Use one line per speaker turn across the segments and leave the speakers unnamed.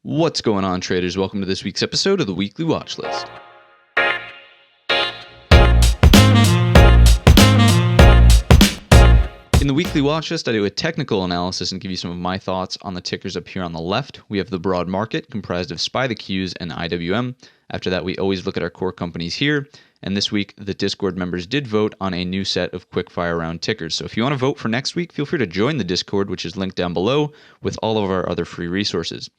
What's going on, traders? Welcome to this week's episode of the Weekly Watch List. In the Weekly Watch List, I do a technical analysis and give you some of my thoughts on the tickers up here on the left. We have the broad market comprised of SPY the Qs and IWM. After that, we always look at our core companies here. And this week, the Discord members did vote on a new set of quickfire round tickers. So if you want to vote for next week, feel free to join the Discord, which is linked down below, with all of our other free resources.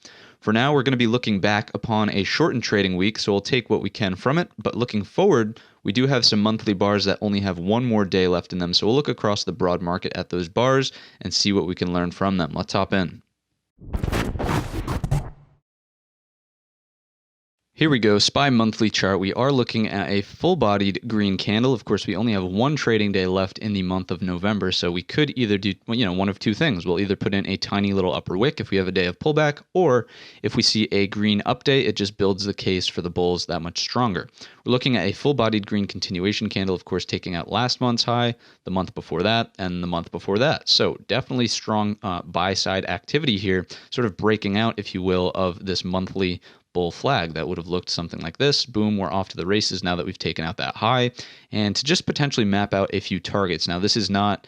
For now, we're going to be looking back upon a shortened trading week, so we'll take what we can from it. But looking forward, we do have some monthly bars that only have one more day left in them. So we'll look across the broad market at those bars and see what we can learn from them. Let's hop in. Here we go, SPY monthly chart. We are looking at a full-bodied green candle. Of course, we only have one trading day left in the month of November, so we could either do, one of two things. We'll either put in a tiny little upper wick if we have a day of pullback, or if we see a green update, it just builds the case for the bulls that much stronger. We're looking at a full-bodied green continuation candle, of course, taking out last month's high, the month before that, and the month before that. So definitely strong buy-side activity here, sort of breaking out, if you will, of this monthly bull flag that would have looked something like this. Boom, we're off to the races now that we've taken out that high, and to just potentially map out a few targets. Now, this is not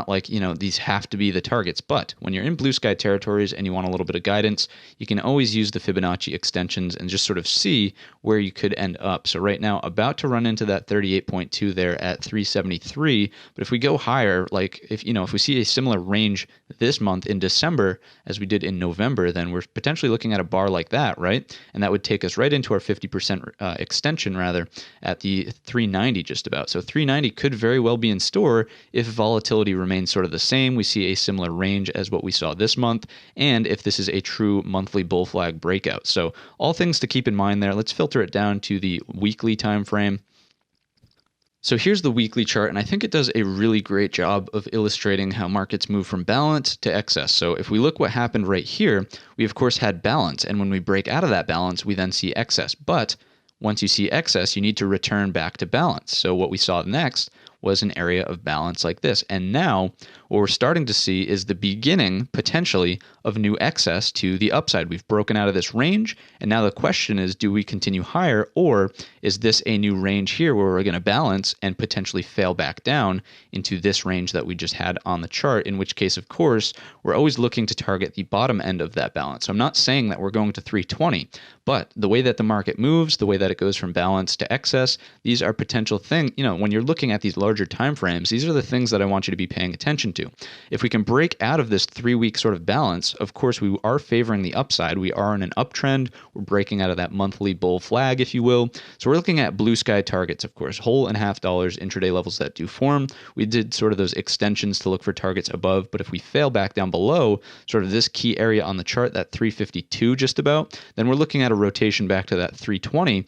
like, these have to be the targets, but when you're in blue sky territories and you want a little bit of guidance, you can always use the Fibonacci extensions and just sort of see where you could end up. So right now, about to run into that 38.2 there at 373, but if we go higher, like if we see a similar range this month in December as we did in November, then we're potentially looking at a bar like that, right? And that would take us right into our 50% extension, rather, at the 390 just about. So 390 could very well be in store if volatility remains sort of the same. We see a similar range as what we saw this month, and if this is a true monthly bull flag breakout. So all things to keep in mind there. Let's filter it down to the weekly time frame. So here's the weekly chart, and I think it does a really great job of illustrating how markets move from balance to excess. So if we look what happened right here, we of course had balance, and when we break out of that balance, we then see excess. But once you see excess, you need to return back to balance. So what we saw next was an area of balance like this. And now what we're starting to see is the beginning, potentially, of new excess to the upside. We've broken out of this range, and now the question is, do we continue higher, or is this a new range here where we're going to balance and potentially fail back down into this range that we just had on the chart, in which case, of course, we're always looking to target the bottom end of that balance. So I'm not saying that we're going to 320, but the way that the market moves, the way that it goes from balance to excess, these are potential things. When you're looking at these larger time frames, these are the things that I want you to be paying attention to. If we can break out of this 3-week sort of balance, of course, we are favoring the upside. We are in an uptrend. We're breaking out of that monthly bull flag, if you will. So we're looking at blue sky targets, of course, whole and half dollars, intraday levels that do form. We did sort of those extensions to look for targets above, but if we fail back down below sort of this key area on the chart, that 352 just about, then we're looking at a rotation back to that 320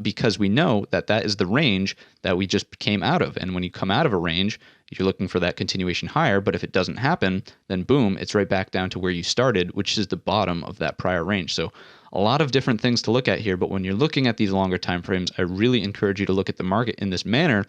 because we know that that is the range that we just came out of. And when you come out of a range, you're looking for that continuation higher, but if it doesn't happen, then boom, it's right back down to where you started, which is the bottom of that prior range. So a lot of different things to look at here, but when you're looking at these longer time frames, I really encourage you to look at the market in this manner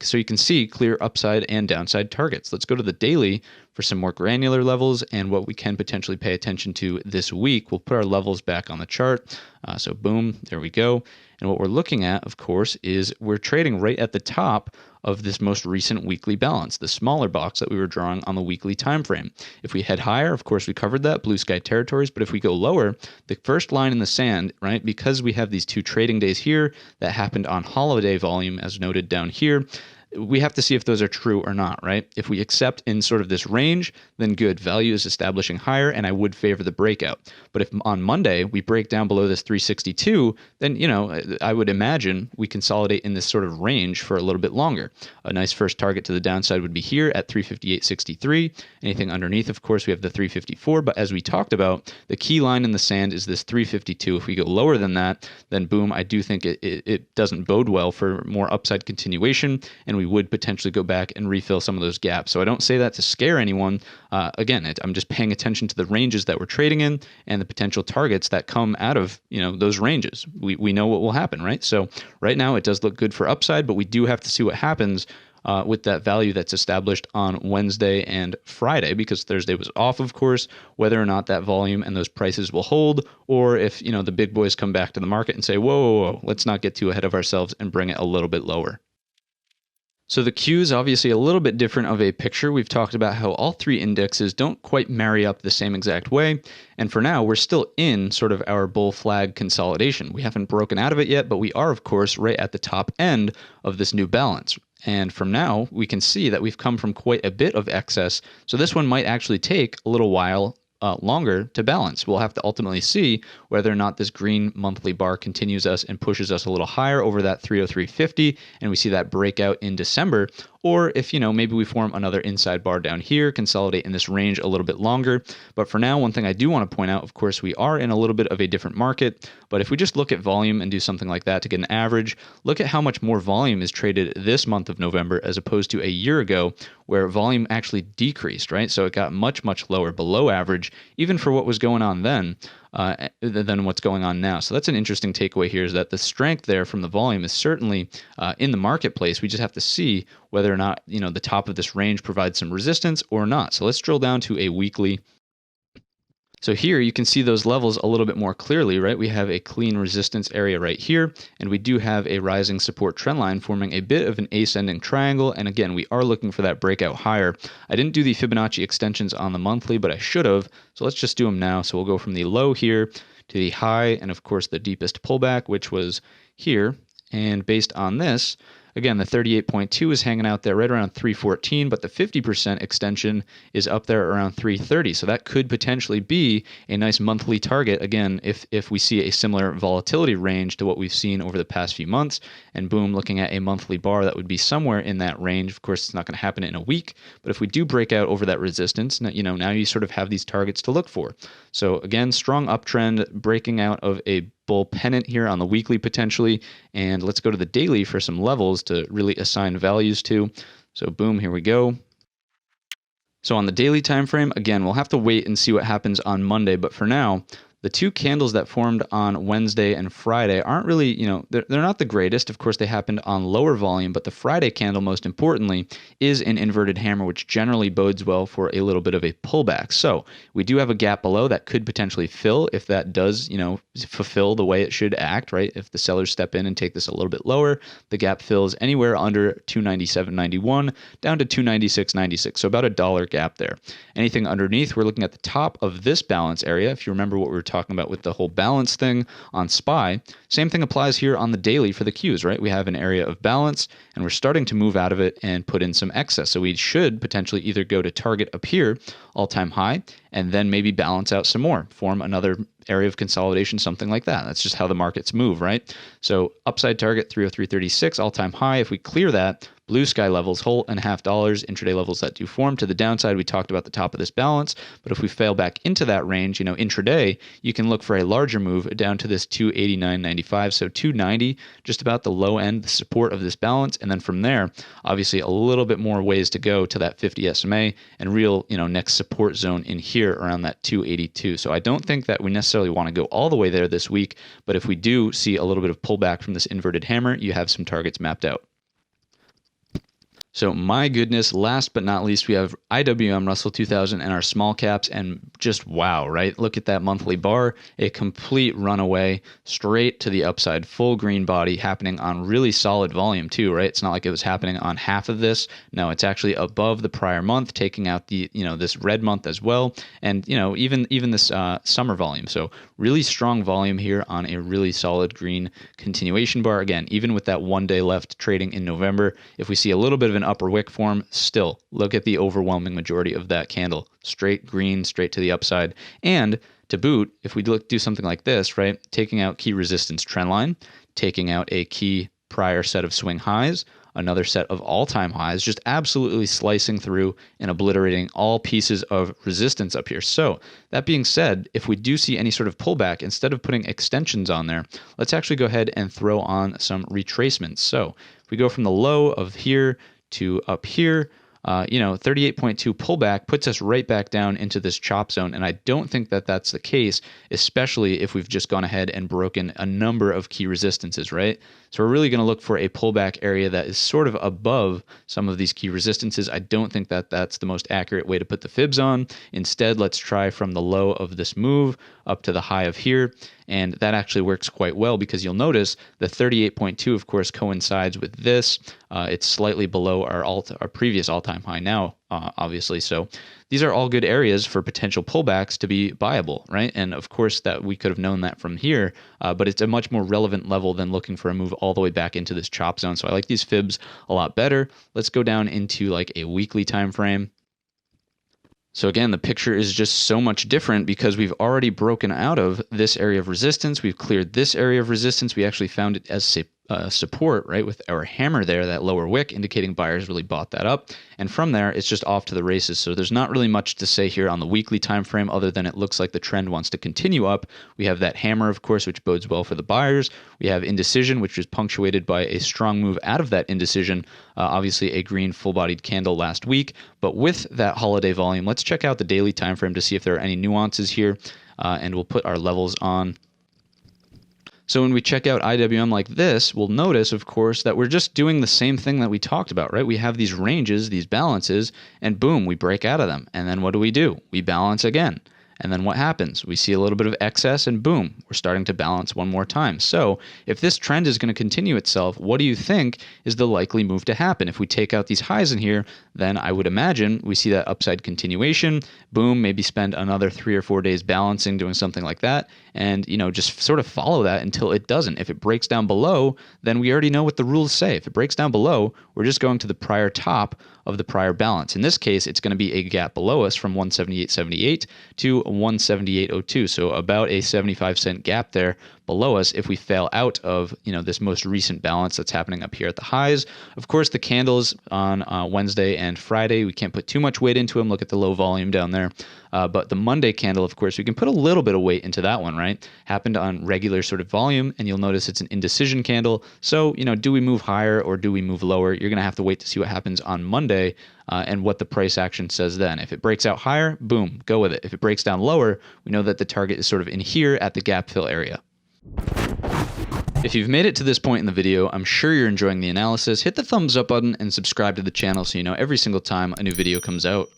so you can see clear upside and downside targets. Let's go to the daily for some more granular levels and what we can potentially pay attention to this week. We'll put our levels back on the chart. So boom, there we go. And what we're looking at, of course, is we're trading right at the top of this most recent weekly balance, the smaller box that we were drawing on the weekly time frame. If we head higher, of course, we covered that, blue sky territories, but if we go lower, the first line in the sand, right, because we have these 2 trading days here that happened on holiday volume, as noted down here, we have to see if those are true or not, right? If we accept in sort of this range, then good, value is establishing higher, and I would favor the breakout. But if on Monday we break down below this 362, then, I would imagine we consolidate in this sort of range for a little bit longer. A nice first target to the downside would be here at 358.63. Anything underneath, of course, we have the 354, but as we talked about, the key line in the sand is this 352. If we go lower than that, then boom, I do think it doesn't bode well for more upside continuation, and we would potentially go back and refill some of those gaps. So I don't say that to scare anyone. Again, I'm just paying attention to the ranges that we're trading in and the potential targets that come out of those ranges. We know what will happen, right? So right now it does look good for upside, but we do have to see what happens with that value that's established on Wednesday and Friday, because Thursday was off, of course, whether or not that volume and those prices will hold, or if, the big boys come back to the market and say, whoa, whoa, whoa, let's not get too ahead of ourselves and bring it a little bit lower. So the Qs, obviously a little bit different of a picture. We've talked about how all three indexes don't quite marry up the same exact way. And for now, we're still in sort of our bull flag consolidation. We haven't broken out of it yet, but we are, of course, right at the top end of this new balance. And from now, we can see that we've come from quite a bit of excess. So this one might actually take a little while longer to balance. We'll have to ultimately see whether or not this green monthly bar continues us and pushes us a little higher over that 303.50, and we see that breakout in December, or if, maybe we form another inside bar down here, consolidate in this range a little bit longer. But for now, one thing I do want to point out, of course, we are in a little bit of a different market, but if we just look at volume and do something like that to get an average, look at how much more volume is traded this month of November as opposed to a year ago, where volume actually decreased, right? So it got much, much lower, below average, even for what was going on then. Than what's going on now. So that's an interesting takeaway here, is that the strength there from the volume is certainly in the marketplace. We just have to see whether or not, the top of this range provides some resistance or not. So let's drill down to a weekly. So here you can see those levels a little bit more clearly, right? We have a clean resistance area right here, and we do have a rising support trend line forming a bit of an ascending triangle. And again, we are looking for that breakout higher. I didn't do the Fibonacci extensions on the monthly, but I should have. So let's just do them now. So we'll go from the low here to the high, and of course the deepest pullback, which was here. And based on this, again, the 38.2 is hanging out there right around 314, but the 50% extension is up there around 330. So that could potentially be a nice monthly target, again, if we see a similar volatility range to what we've seen over the past few months. And boom, looking at a monthly bar, that would be somewhere in that range. Of course, it's not going to happen in a week, but if we do break out over that resistance, now you sort of have these targets to look for. So again, strong uptrend, breaking out of a bull pennant here on the weekly potentially, and let's go to the daily for some levels to really assign values to. So boom, here we go. So on the daily time frame, again, we'll have to wait and see what happens on Monday, but for now, the two candles that formed on Wednesday and Friday aren't really, they're not the greatest. Of course, they happened on lower volume, but the Friday candle, most importantly, is an inverted hammer, which generally bodes well for a little bit of a pullback. So we do have a gap below that could potentially fill if that does, fulfill the way it should act, right? If the sellers step in and take this a little bit lower, the gap fills anywhere under 297.91 down to 296.96. So about $1 gap there. Anything underneath, we're looking at the top of this balance area. If you remember what we were talking about with the whole balance thing on SPY, same thing applies here on the daily for the Qs, right? We have an area of balance and we're starting to move out of it and put in some excess. So we should potentially either go to target up here, all-time high, and then maybe balance out some more, form another area of consolidation, something like that. That's just how the markets move, right? So upside target 303.36, all-time high. If we clear that, blue sky levels, whole and half dollars, intraday levels that do form. To the downside, we talked about the top of this balance, but if we fail back into that range, intraday, you can look for a larger move down to this 289.95, so 290, just about the low end, the support of this balance, and then from there, obviously a little bit more ways to go to that 50 SMA and real, next support zone in here around that 282. So I don't think that we necessarily want to go all the way there this week, but if we do see a little bit of pullback from this inverted hammer, you have some targets mapped out. So my goodness, last but not least, we have IWM Russell 2000 and our small caps, and just wow, right? Look at that monthly bar, a complete runaway straight to the upside, full green body happening on really solid volume too, right? It's not like it was happening on half of this. No, it's actually above the prior month, taking out the, this red month as well. And, even this summer volume. So really strong volume here on a really solid green continuation bar. Again, even with that 1 day left trading in November, if we see a little bit of an upper wick form, still look at the overwhelming majority of that candle, straight green, straight to the upside. And to boot, if we do something like this, right, taking out key resistance trend line, taking out a key prior set of swing highs, another set of all-time highs, just absolutely slicing through and obliterating all pieces of resistance up here. So that being said, if we do see any sort of pullback, instead of putting extensions on there, let's actually go ahead and throw on some retracements. So if we go from the low of here to up here, 38.2 pullback puts us right back down into this chop zone. And I don't think that that's the case, especially if we've just gone ahead and broken a number of key resistances, right? So we're really going to look for a pullback area that is sort of above some of these key resistances. I don't think that that's the most accurate way to put the fibs on. Instead, let's try from the low of this move up to the high of here. And that actually works quite well because you'll notice the 38.2, of course, coincides with this. It's slightly below our previous all-time high now, obviously. So these are all good areas for potential pullbacks to be buyable, right? And of course, that we could have known that from here, but it's a much more relevant level than looking for a move all the way back into this chop zone. So I like these fibs a lot better. Let's go down into like a weekly time frame. So again, the picture is just so much different because we've already broken out of this area of resistance. We've cleared this area of resistance. We actually found it as support, right, with our hammer there, that lower wick, indicating buyers really bought that up. And from there, it's just off to the races. So there's not really much to say here on the weekly time frame other than it looks like the trend wants to continue up. We have that hammer, of course, which bodes well for the buyers. We have indecision, which is punctuated by a strong move out of that indecision, obviously a green full-bodied candle last week. But with that holiday volume, let's check out the daily time frame to see if there are any nuances here, and we'll put our levels on. So when we check out IWM like this, we'll notice, of course, that we're just doing the same thing that we talked about, right? We have these ranges, these balances, and boom, we break out of them. And then what do? We balance again. And then what happens? We see a little bit of excess and boom, we're starting to balance one more time. So if this trend is going to continue itself, what do you think is the likely move to happen? If we take out these highs in here, then I would imagine we see that upside continuation, boom, maybe spend another 3 or 4 days balancing, doing something like that, and just sort of follow that until it doesn't. If it breaks down below, then we already know what the rules say. If it breaks down below, we're just going to the prior top of the prior balance. In this case, it's going to be a gap below us from 178.78 to 178.02, so about a 75-cent gap there below us if we fail out of this most recent balance that's happening up here at the highs. Of course, the candles on Wednesday and Friday, we can't put too much weight into them. Look at the low volume down there. But the Monday candle, of course, we can put a little bit of weight into that one, right? Happened on regular sort of volume, and you'll notice it's an indecision candle. So, do we move higher or do we move lower? You're going to have to wait to see what happens on Monday and what the price action says then. If it breaks out higher, boom, go with it. If it breaks down lower, we know that the target is sort of in here at the gap fill area. If you've made it to this point in the video, I'm sure you're enjoying the analysis. Hit the thumbs up button and subscribe to the channel so you know every single time a new video comes out.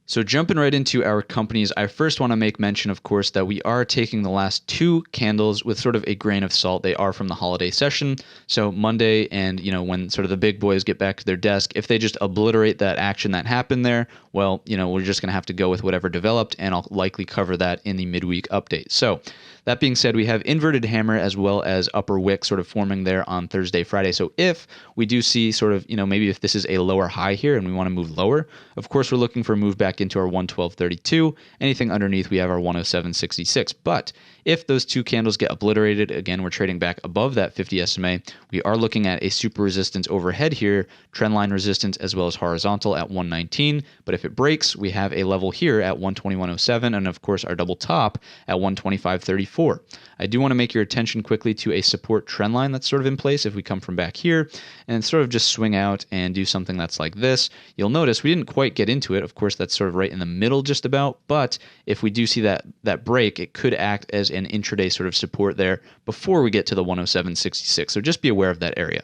So jumping right into our companies, I first want to make mention, of course, that we are taking the last 2 candles with sort of a grain of salt. They are from the holiday session. So Monday and, when sort of the big boys get back to their desk, if they just obliterate that action that happened there, well, we're just going to have to go with whatever developed, and I'll likely cover that in the midweek update. So that being said, we have inverted hammer as well as upper wick sort of forming there on Thursday, Friday. So if we do see sort of, maybe if this is a lower high here and we want to move lower, of course, we're looking for a move back into our 112.32. Anything underneath, we have our 107.66. But if those 2 candles get obliterated, again, we're trading back above that 50 SMA. We are looking at a super resistance overhead here, trendline resistance as well as horizontal at 119. But if it breaks, we have a level here at 121.07, and of course our double top at 125.34. I do want to make your attention quickly to a support trend line that's sort of in place if we come from back here and sort of just swing out and do something that's like this. You'll notice we didn't quite get into it. Of course, that's sort of right in the middle just about, but if we do see that break, it could act as an intraday sort of support there before we get to the 107.66. So just be aware of that area.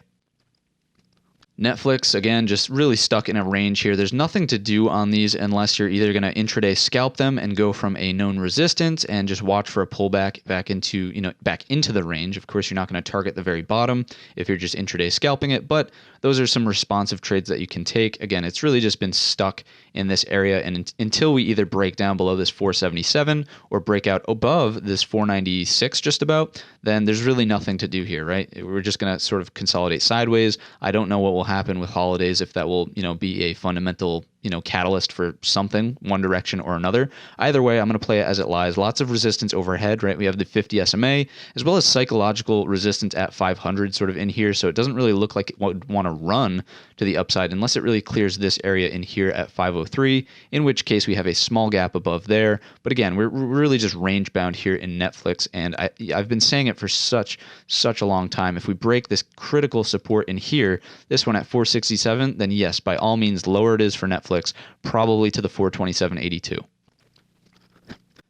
Netflix, again, just really stuck in a range here. There's nothing to do on these unless you're either going to intraday scalp them and go from a known resistance and just watch for a pullback back into the range. Of course, you're not going to target the very bottom if you're just intraday scalping it, but those are some responsive trades that you can take. Again, it's really just been stuck in this area, and until we either break down below this 477 or break out above this 496 just about, then there's really nothing to do here, right? We're just going to sort of consolidate sideways. I don't know what will happen with holidays, if that will, be a fundamental catalyst for something, one direction or another. Either way, I'm going to play it as it lies. Lots of resistance overhead, right? We have the 50 SMA as well as psychological resistance at 500 sort of in here. So it doesn't really look like it would want to run to the upside unless it really clears this area in here at 503, in which case we have a small gap above there. But again, we're really just range bound here in Netflix. And I've been saying it for such a long time. If we break this critical support in here, this one at 467, then yes, by all means, lower it is for Netflix, probably to the 427.82.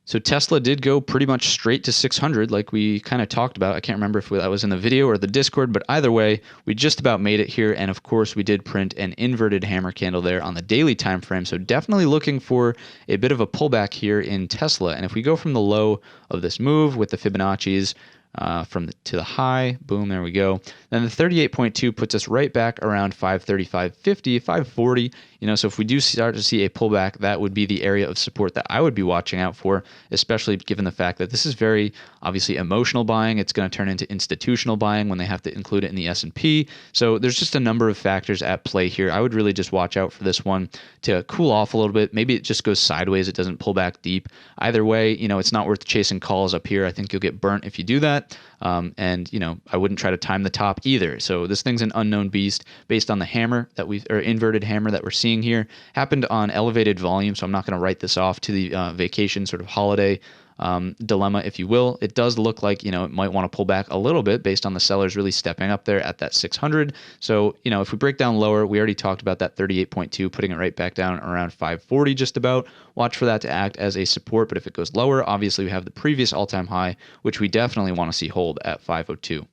So Tesla did go pretty much straight to 600 like we kind of talked about. I can't remember if that was in the video or the Discord, but either way, we just about made it here. And of course, we did print an inverted hammer candle there on the daily time frame. So definitely looking for a bit of a pullback here in Tesla. And if we go from the low of this move with the Fibonacci's, to the high, boom, there we go. Then the 38.2 puts us right back around 535.50, 540. So if we do start to see a pullback, that would be the area of support that I would be watching out for, especially given the fact that this is very obviously emotional buying. It's going to turn into institutional buying when they have to include it in the S&P. So there's just a number of factors at play here. I would really just watch out for this one to cool off a little bit. Maybe it just goes sideways. It doesn't pull back deep. Either way, it's not worth chasing calls up here. I think you'll get burnt if you do that. And I wouldn't try to time the top either. So this thing's an unknown beast based on the hammer or inverted hammer that we're seeing here. Happened on elevated volume, so I'm not going to write this off to the vacation sort of holiday dilemma, if you will. It does look like, it might want to pull back a little bit based on the sellers really stepping up there at that 600. So, if we break down lower, we already talked about that 38.2, putting it right back down around 540 just about. Watch for that to act as a support, but if it goes lower, obviously we have the previous all-time high, which we definitely want to see hold at 502.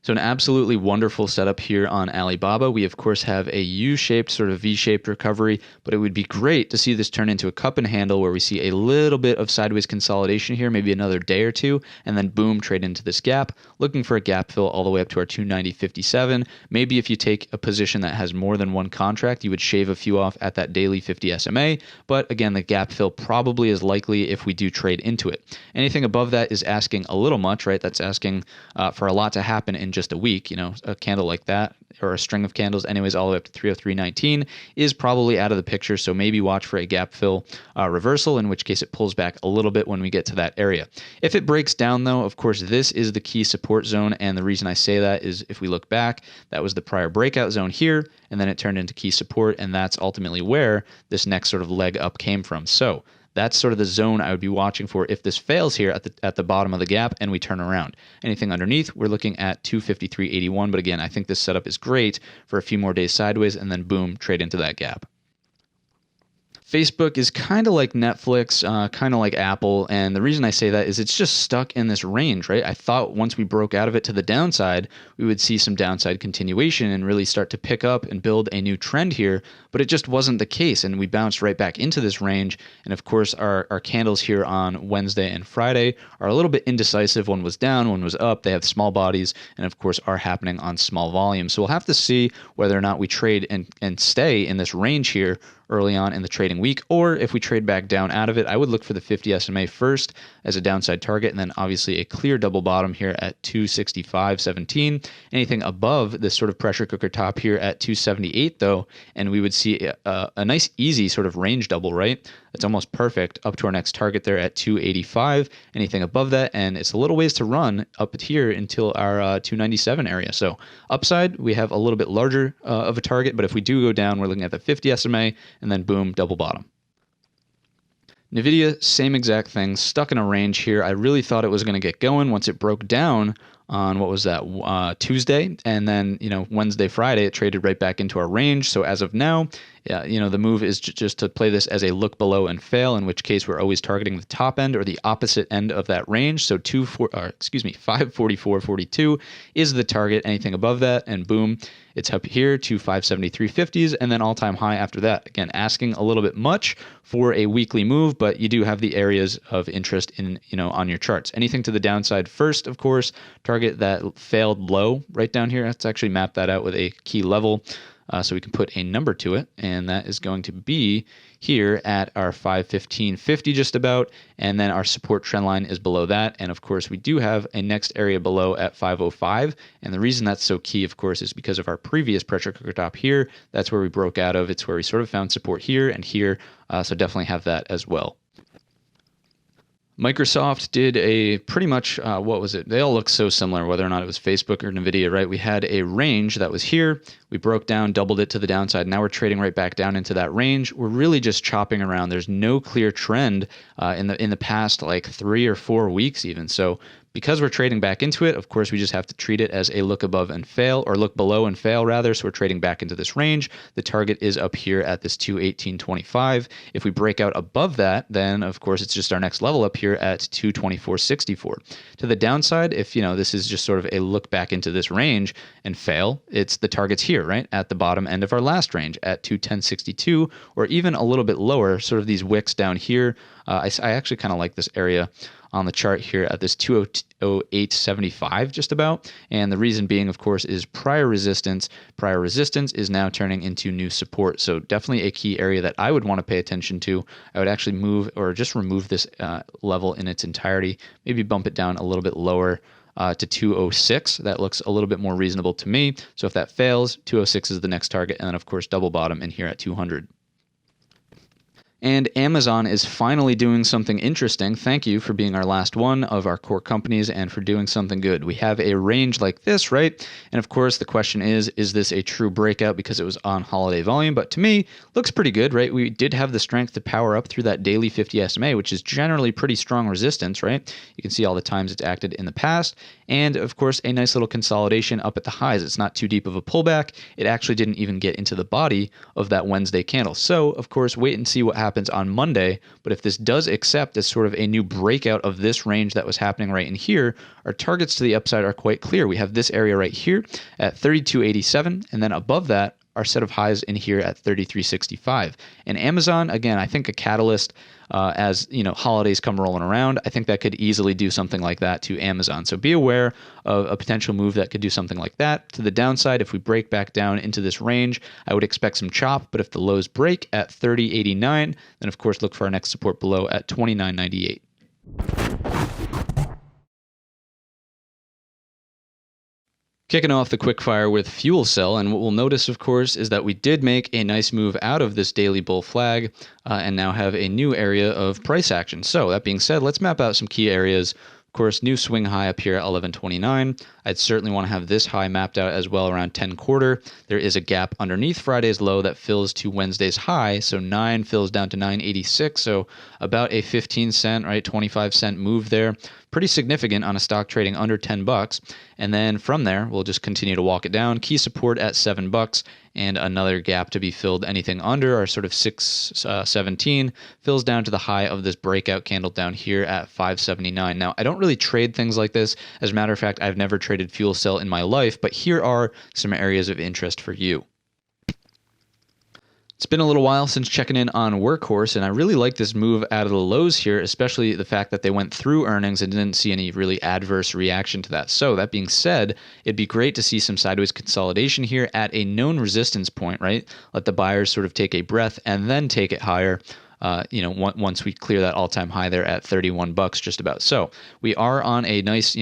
So an absolutely wonderful setup here on Alibaba. We, of course, have a U-shaped, sort of V-shaped recovery, but it would be great to see this turn into a cup and handle where we see a little bit of sideways consolidation here, maybe another day or two, and then boom, trade into this gap, looking for a gap fill all the way up to our 290.57. Maybe if you take a position that has more than one contract, you would shave a few off at that daily 50 SMA, but again, the gap fill probably is likely if we do trade into it. Anything above that is asking a little much, right? That's asking for a lot to happen in just a week. A candle like that, or a string of candles anyways, all the way up to 303.19 is probably out of the picture. So maybe watch for a gap fill reversal, in which case it pulls back a little bit when we get to that area. If it breaks down though, of course, this is the key support zone. And the reason I say that is if we look back, that was the prior breakout zone here, and then it turned into key support. And that's ultimately where this next sort of leg up came from. So that's sort of the zone I would be watching for if this fails here at the bottom of the gap and we turn around. Anything underneath, we're looking at 253.81. But again, I think this setup is great for a few more days sideways and then boom, trade into that gap. Facebook is kind of like Netflix, kind of like Apple, and the reason I say that is it's just stuck in this range, right? I thought once we broke out of it to the downside, we would see some downside continuation and really start to pick up and build a new trend here, but it just wasn't the case, and we bounced right back into this range. And of course, our candles here on Wednesday and Friday are a little bit indecisive. One was down, one was up. They have small bodies, and of course are happening on small volume. So we'll have to see whether or not we trade and stay in this range here early on in the trading week, or if we trade back down out of it, I would look for the 50 SMA first as a downside target, and then obviously a clear double bottom here at 265.17. Anything above this sort of pressure cooker top here at 278 though, and we would see a nice easy sort of range double, right? It's almost perfect up to our next target there at 285. Anything above that, and it's a little ways to run up here until our 297 area. So upside, we have a little bit larger of a target, but if we do go down, we're looking at the 50 SMA, and then boom, double bottom. NVIDIA, same exact thing, stuck in a range here. I really thought it was going to get going once it broke down on, what was that, Tuesday, and then, Wednesday, Friday, it traded right back into our range. So as of now, the move is just to play this as a look below and fail, in which case we're always targeting the top end or the opposite end of that range. So 544.42 is the target. Anything above that, and boom, it's up here to 573.50s, and then all-time high after that. Again, asking a little bit much for a weekly move, but you do have the areas of interest in, on your charts. Anything to the downside first, of course, target that failed low right down here. Let's actually map that out with a key level. So we can put a number to it, and that is going to be here at our 515.50 just about, and then our support trend line is below that. And of course, we do have a next area below at 505. And the reason that's so key, of course, is because of our previous pressure cooker top here. That's where we broke out of. It's where we sort of found support here and here. So definitely have that as well. Microsoft did a pretty much, what was it? They all look so similar, whether or not it was Facebook or NVIDIA, right? We had a range that was here. We broke down, doubled it to the downside. Now we're trading right back down into that range. We're really just chopping around. There's no clear trend in the past like 3 or 4 weeks even. So because we're trading back into it, of course, we just have to treat it as a look above and fail, or look below and fail rather. So we're trading back into this range. The target is up here at this 218.25. If we break out above that, then of course it's just our next level up here at 224.64. To the downside, if this is just sort of a look back into this range and fail, it's the targets here, right? At the bottom end of our last range at 210.62, or even a little bit lower, sort of these wicks down here. I actually kind of like this area on the chart here at this 208.75 just about. And the reason being, of course, is prior resistance. Prior resistance is now turning into new support. So definitely a key area that I would want to pay attention to. I would actually move or just remove this level in its entirety, maybe bump it down a little bit lower to 206. That looks a little bit more reasonable to me. So if that fails, 206 is the next target. And then, of course, double bottom in here at 200. And Amazon is finally doing something interesting. Thank you for being our last one of our core companies and for doing something good. We have a range like this, right? And of course, the question is this a true breakout because it was on holiday volume? But to me, looks pretty good, right? We did have the strength to power up through that daily 50 SMA, which is generally pretty strong resistance, right? You can see all the times it's acted in the past. And of course, a nice little consolidation up at the highs. It's not too deep of a pullback. It actually didn't even get into the body of that Wednesday candle. So, of course, wait and see what happens on Monday. But if this does accept as sort of a new breakout of this range that was happening right in here, our targets to the upside are quite clear. We have this area right here at 32.87, and then above that, our set of highs in here at 33.65. And Amazon, again, I think a catalyst as holidays come rolling around. I think that could easily do something like that to Amazon. So be aware of a potential move that could do something like that. To the downside, if we break back down into this range, I would expect some chop. But if the lows break at 30.89, then of course look for our next support below at 29.98. Kicking off the quickfire with Fuel Cell, and what we'll notice, of course, is that we did make a nice move out of this daily bull flag and now have a new area of price action. So that being said, let's map out some key areas. Of course, new swing high up here at 11.29. I'd certainly want to have this high mapped out as well around 10.25. There is a gap underneath Friday's low that fills to Wednesday's high. So 9 fills down to 9.86. So about a 15 cent, right, 25 cent move there. Pretty significant on a stock trading under $10. And then from there, we'll just continue to walk it down. Key support at $7 and another gap to be filled. Anything under our sort of 6.17 fills down to the high of this breakout candle down here at 5.79. Now, I don't really trade things like this. As a matter of fact, I've never traded Fuel Cell in my life, but here are some areas of interest for you. It's been a little while since checking in on Workhorse, and I really like this move out of the lows here, especially the fact that they went through earnings and didn't see any really adverse reaction to that. So that being said, it'd be great to see some sideways consolidation here at a known resistance point, right? Let the buyers sort of take a breath and then take it higher. Once we clear that all-time high there at $31 just about. So we are on a nice,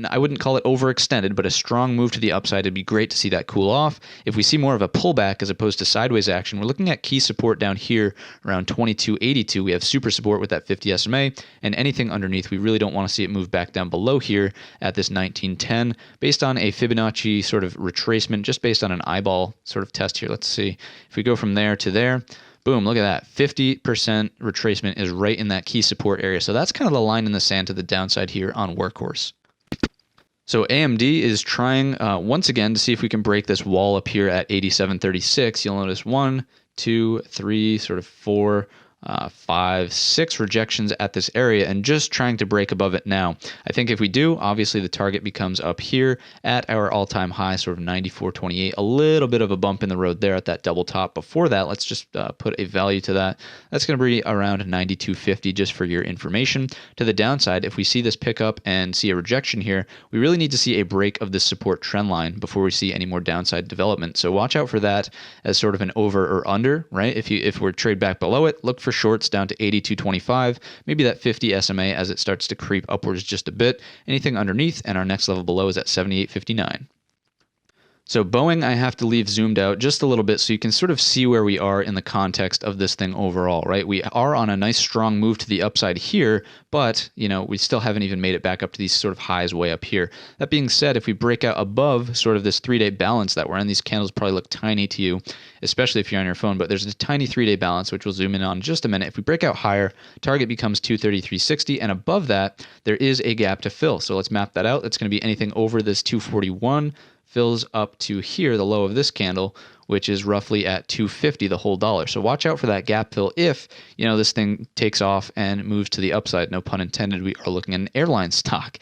I wouldn't call it overextended, but a strong move to the upside. It'd be great to see that cool off. If we see more of a pullback as opposed to sideways action, we're looking at key support down here around 22.82. We have super support with that 50 SMA, and anything underneath, we really don't want to see it move back down below here at this 19.10. Based on a Fibonacci sort of retracement, just based on an eyeball sort of test here. Let's see. If we go from there to there, boom, look at that. 50% retracement is right in that key support area. So that's kind of the line in the sand to the downside here on Workhorse. So AMD is trying once again to see if we can break this wall up here at 87.36. You'll notice 1, 2, 3, sort of 4 5, 6 rejections at this area and just trying to break above it now. I think if we do, obviously the target becomes up here at our all-time high, sort of 94.28. A little bit of a bump in the road there at that double top. Before that, let's just put a value to that. That's going to be around 92.50 just for your information. To the downside, if we see this pick up and see a rejection here, we really need to see a break of this support trend line before we see any more downside development. So watch out for that as sort of an over or under, right? If we're trade back below it, look for shorts down to 82.25, maybe that 50 SMA as it starts to creep upwards just a bit. Anything underneath and our next level below is at 78.59. So Boeing, I have to leave zoomed out just a little bit so you can sort of see where we are in the context of this thing overall, right? We are on a nice strong move to the upside here, but, we still haven't even made it back up to these sort of highs way up here. That being said, if we break out above sort of this 3-day balance that we're in, these candles probably look tiny to you, especially if you're on your phone, but there's a tiny 3-day balance, which we'll zoom in on in just a minute. If we break out higher, target becomes 233.60, and above that, there is a gap to fill. So let's map that out. It's going to be anything over this 241, fills up to here, the low of this candle, which is roughly at 250, the whole dollar. So watch out for that gap fill if, this thing takes off and moves to the upside. No pun intended, we are looking at an airline stock.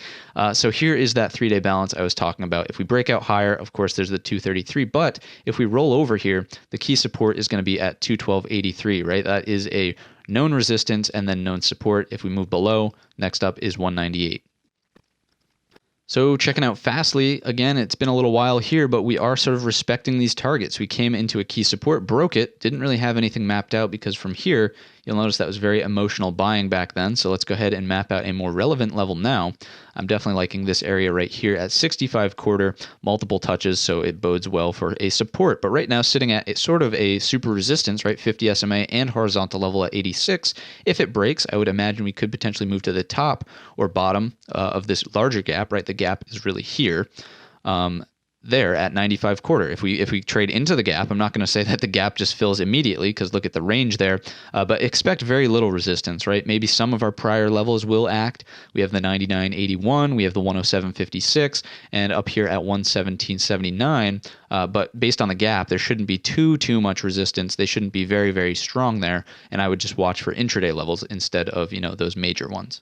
So here is that 3-day balance I was talking about. If we break out higher, of course, there's the 233, but if we roll over here, the key support is going to be at 212.83, right? That is a known resistance and then known support. If we move below, next up is 198. So checking out Fastly, again, it's been a little while here, but we are sort of respecting these targets. We came into a key support, broke it, didn't really have anything mapped out because from here, you'll notice that was very emotional buying back then. So let's go ahead and map out a more relevant level now. I'm definitely liking this area right here at 65 quarter, multiple touches, so it bodes well for a support. But right now, sitting at sort of a super resistance, right, 50 SMA and horizontal level at 86. If it breaks, I would imagine we could potentially move to the top or bottom of this larger gap, right? The gap is really here. There at 95 quarter. If we trade into the gap, I'm not going to say that the gap just fills immediately because look at the range there, but expect very little resistance, right? Maybe some of our prior levels will act. We have the 99.81, we have the 107.56, and up here at 117.79. But based on the gap, there shouldn't be too much resistance. They shouldn't be very, very strong there, and I would just watch for intraday levels instead of those major ones.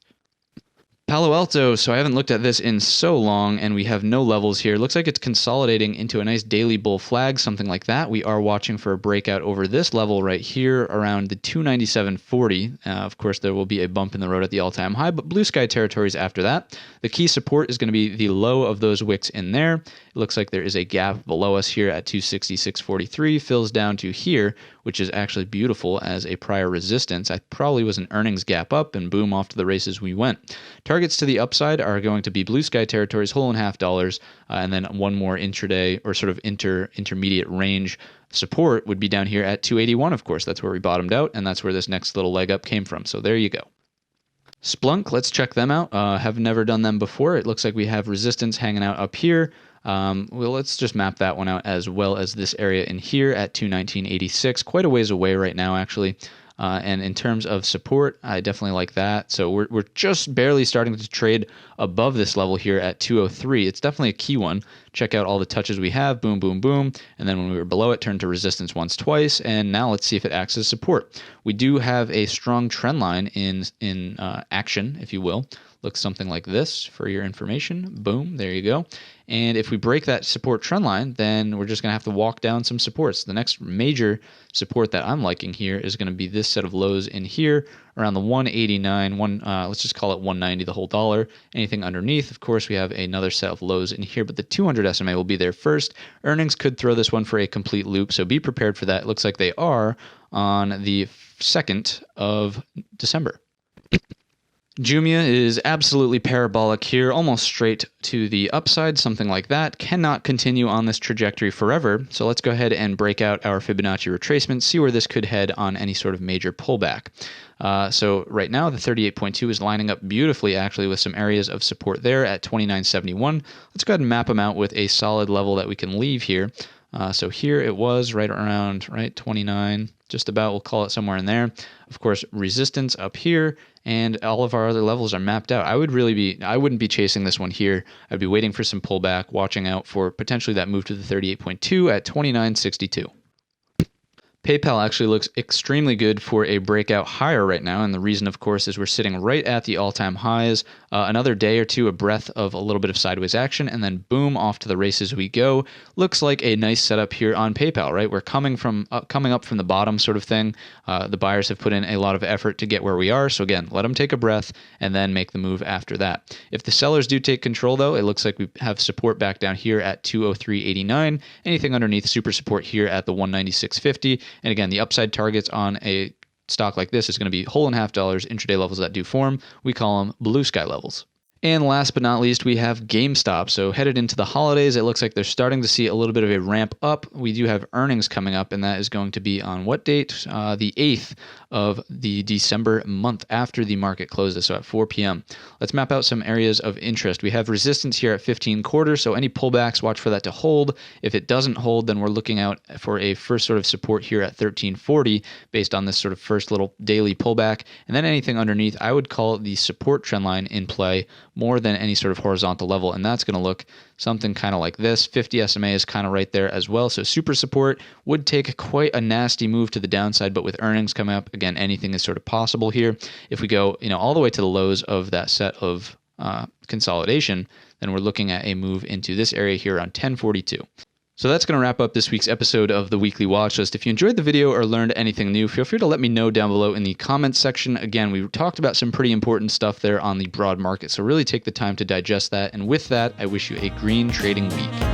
Palo Alto, so I haven't looked at this in so long, and we have no levels here. Looks like it's consolidating into a nice daily bull flag, something like that. We are watching for a breakout over this level right here around the 297.40. Of course, there will be a bump in the road at the all-time high, but blue sky territories after that. The key support is going to be the low of those wicks in there. It looks like there is a gap below us here at 266.43, fills down to here, which is actually beautiful as a prior resistance. I probably was an earnings gap up, and boom, off to the races we went. Targets to the upside are going to be blue sky territories, whole and half dollars, and then one more intraday or sort of intermediate range support would be down here at 281, of course. That's where we bottomed out, and that's where this next little leg up came from. So there you go. Splunk, let's check them out. Have never done them before. It looks like we have resistance hanging out up here. Well, let's just map that one out as well as this area in here at 219.86. Quite a ways away right now, actually. And in terms of support, I definitely like that. So we're just barely starting to trade above this level here at 203. It's definitely a key one. Check out all the touches we have. Boom, boom, boom. And then when we were below it, turned to resistance once, twice. And now let's see if it acts as support. We do have a strong trend line in action, if you will. Looks something like this for your information. Boom, there you go. And if we break that support trend line, then we're just going to have to walk down some supports. The next major support that I'm liking here is going to be this set of lows in here around the 189, let's just call it 190, the whole dollar. Anything underneath, of course, we have another set of lows in here, but the 200 SMA will be there first. Earnings could throw this one for a complete loop, so be prepared for that. It looks like they are on the 2nd of December. Jumia is absolutely parabolic here, almost straight to the upside, something like that. Cannot continue on this trajectory forever, so let's go ahead and break out our Fibonacci retracement, see where this could head on any sort of major pullback. So right now, the 38.2 is lining up beautifully, actually, with some areas of support there at 29.71. Let's go ahead and map them out with a solid level that we can leave here. So here it was right around, 29, just about, we'll call it somewhere in there. Of course, resistance up here, and all of our other levels are mapped out. I wouldn't be chasing this one here. I'd be waiting for some pullback, watching out for potentially that move to the 38.2 at 29.62. PayPal actually looks extremely good for a breakout higher right now, and the reason, of course, is we're sitting right at the all-time highs. Another day or two, a breath of a little bit of sideways action, and then boom, off to the races we go. Looks like a nice setup here on PayPal, right? We're coming up from the bottom sort of thing. The buyers have put in a lot of effort to get where we are, so again, let them take a breath and then make the move after that. If the sellers do take control, though, it looks like we have support back down here at 203.89. Anything underneath, super support here at the 196.50. And again, the upside targets on a stock like this is going to be $1.5 intraday levels that do form. We call them blue sky levels. And last but not least, we have GameStop. So headed into the holidays, it looks like they're starting to see a little bit of a ramp up. We do have earnings coming up, and that is going to be on what date? The 8th of the December month after the market closes, so at 4 p.m. Let's map out some areas of interest. We have resistance here at 15 quarters, so any pullbacks, watch for that to hold. If it doesn't hold, then we're looking out for a first sort of support here at 1340 based on this sort of first little daily pullback. And then anything underneath, I would call the support trend line in play more than any sort of horizontal level, and that's going to look something kind of like this. 50 SMA is kind of right there as well, so super support would take quite a nasty move to the downside, but with earnings coming up, again, anything is sort of possible here. If we go, all the way to the lows of that set of consolidation, then we're looking at a move into this area here on 1042. So that's going to wrap up this week's episode of the Weekly Watch List. If you enjoyed the video or learned anything new, feel free to let me know down below in the comments section. Again, we talked about some pretty important stuff there on the broad market, so really take the time to digest that. And with that, I wish you a green trading week.